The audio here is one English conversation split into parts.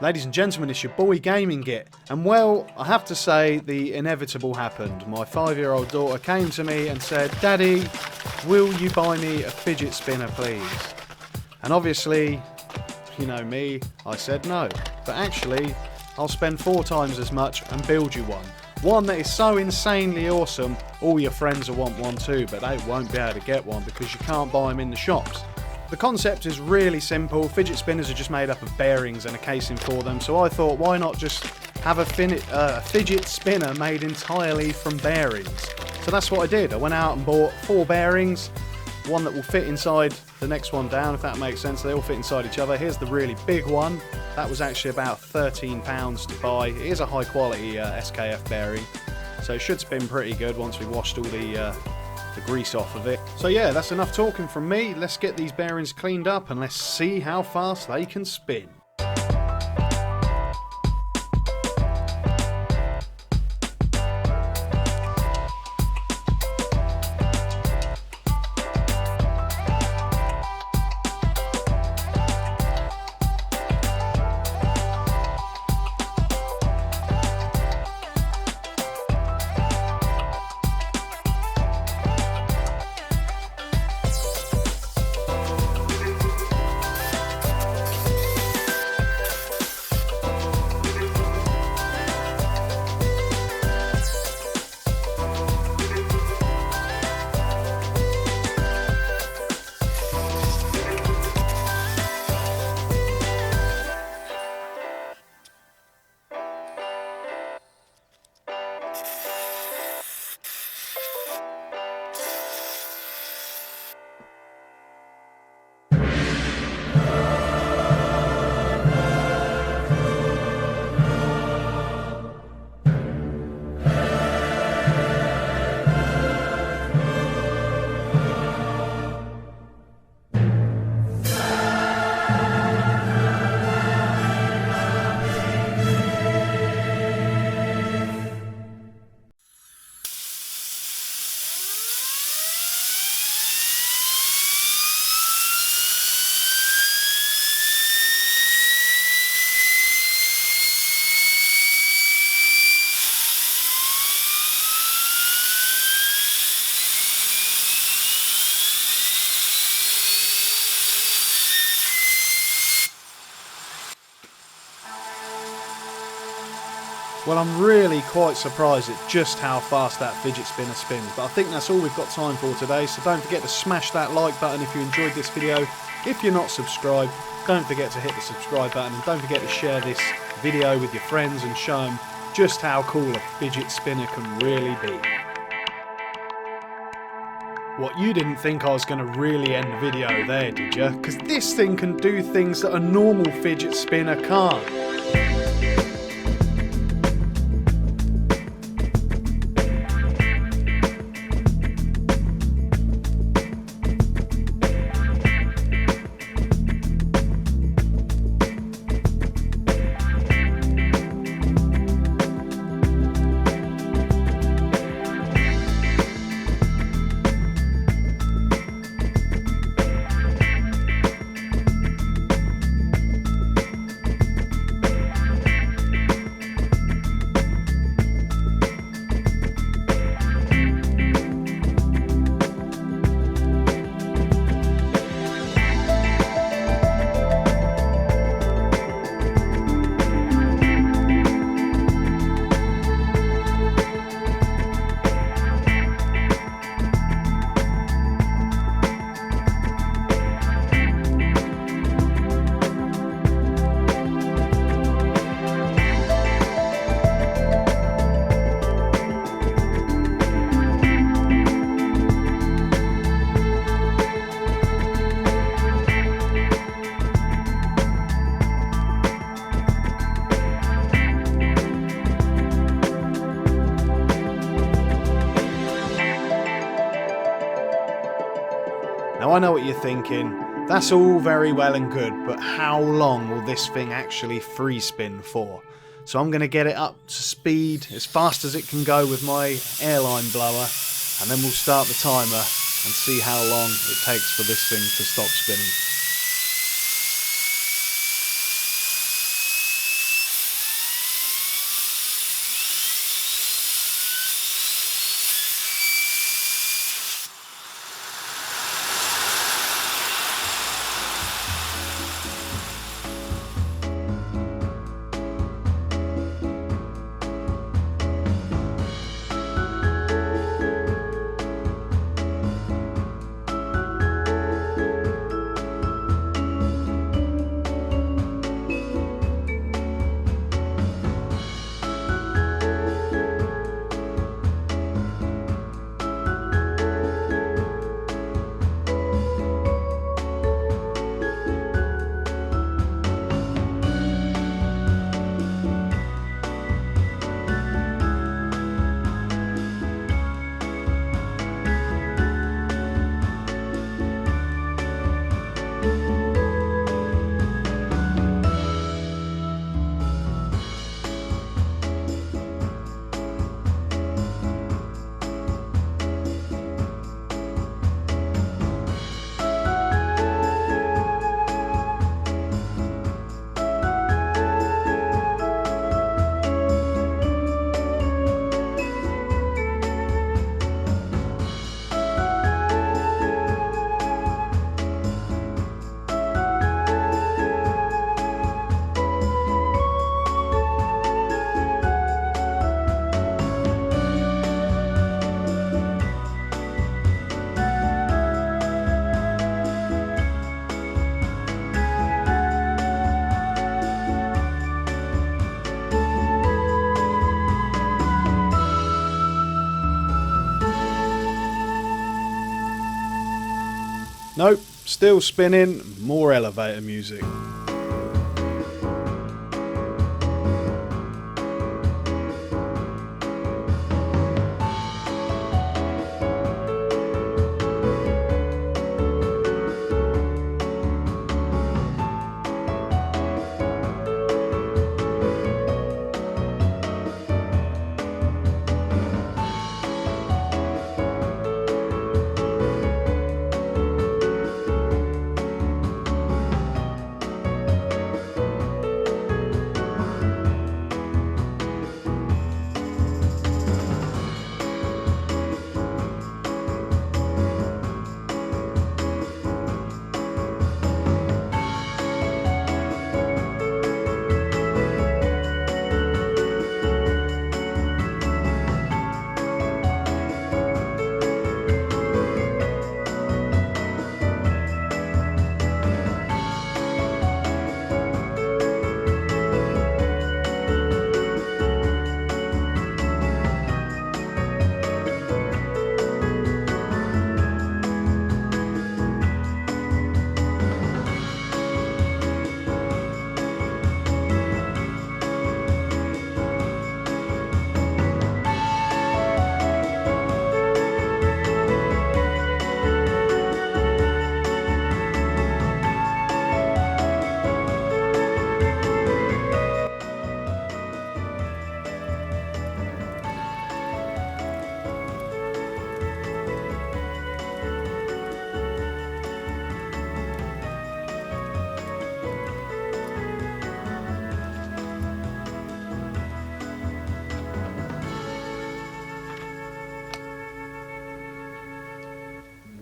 Ladies and gentlemen, it's your boy Gaming Git, and well, I have to say the inevitable happened. My 5-year-old daughter came to me and said, "Daddy, will you buy me a fidget spinner please?" And obviously, you know me, I said no. But actually, I'll spend 4 times as much and build you one. One that is so insanely awesome, all your friends will want one too, but they won't be able to get one because you can't buy them in the shops. The concept is really simple. Fidget spinners are just made up of bearings and a casing for them, so I thought why not just have a fidget spinner made entirely from bearings. So that's what I did. I went out and bought 4 bearings, one that will fit inside the next one down, if that makes sense. They all fit inside each other. Here's the really big one. That was actually about £13 to buy. It is a high quality SKF bearing, so it should spin pretty good once we washed all the grease off of it. So yeah, that's enough talking from me. Let's get these bearings cleaned up and let's see how fast they can spin. Well, I'm really quite surprised at just how fast that fidget spinner spins, but I think that's all we've got time for today, so don't forget to smash that like button if you enjoyed this video. If you're not subscribed, don't forget to hit the subscribe button, and don't forget to share this video with your friends and show them just how cool a fidget spinner can really be. What, you didn't think I was going to really end the video there, did you? Because this thing can do things that a normal fidget spinner can't. Now I know what you're thinking, that's all very well and good, but how long will this thing actually free spin for? So I'm going to get it up to speed as fast as it can go with my airline blower, and then we'll start the timer and see how long it takes for this thing to stop spinning. Nope, still spinning, more elevator music.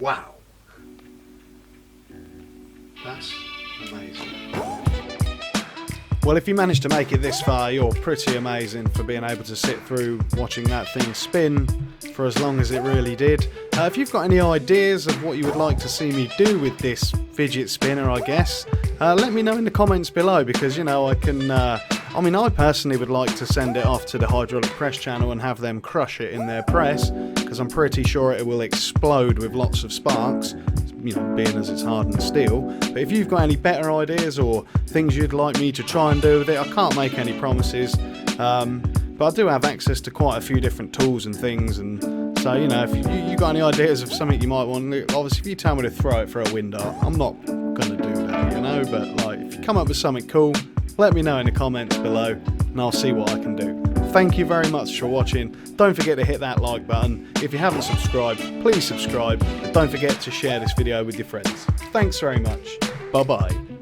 Wow. That's amazing. Well, if you managed to make it this far, you're pretty amazing for being able to sit through watching that thing spin for as long as it really did. If you've got any ideas of what you would like to see me do with this fidget spinner, I guess, let me know in the comments below, because, you know, I personally would like to send it off to the hydraulic press channel and have them crush it in their press, because I'm pretty sure it will explode with lots of sparks, you know, being as it's hardened steel. But if you've got any better ideas or things you'd like me to try and do with it, I can't make any promises, but I do have access to quite a few different tools and things, and so, you know, if you got any ideas of something you might want, obviously if you tell me to throw it through a window, I'm not going to do that, you know, but like, if you come up with something cool, let me know in the comments below and I'll see what I can do. Thank you very much for watching. Don't forget to hit that like button. If you haven't subscribed, please subscribe. And don't forget to share this video with your friends. Thanks very much. Bye bye.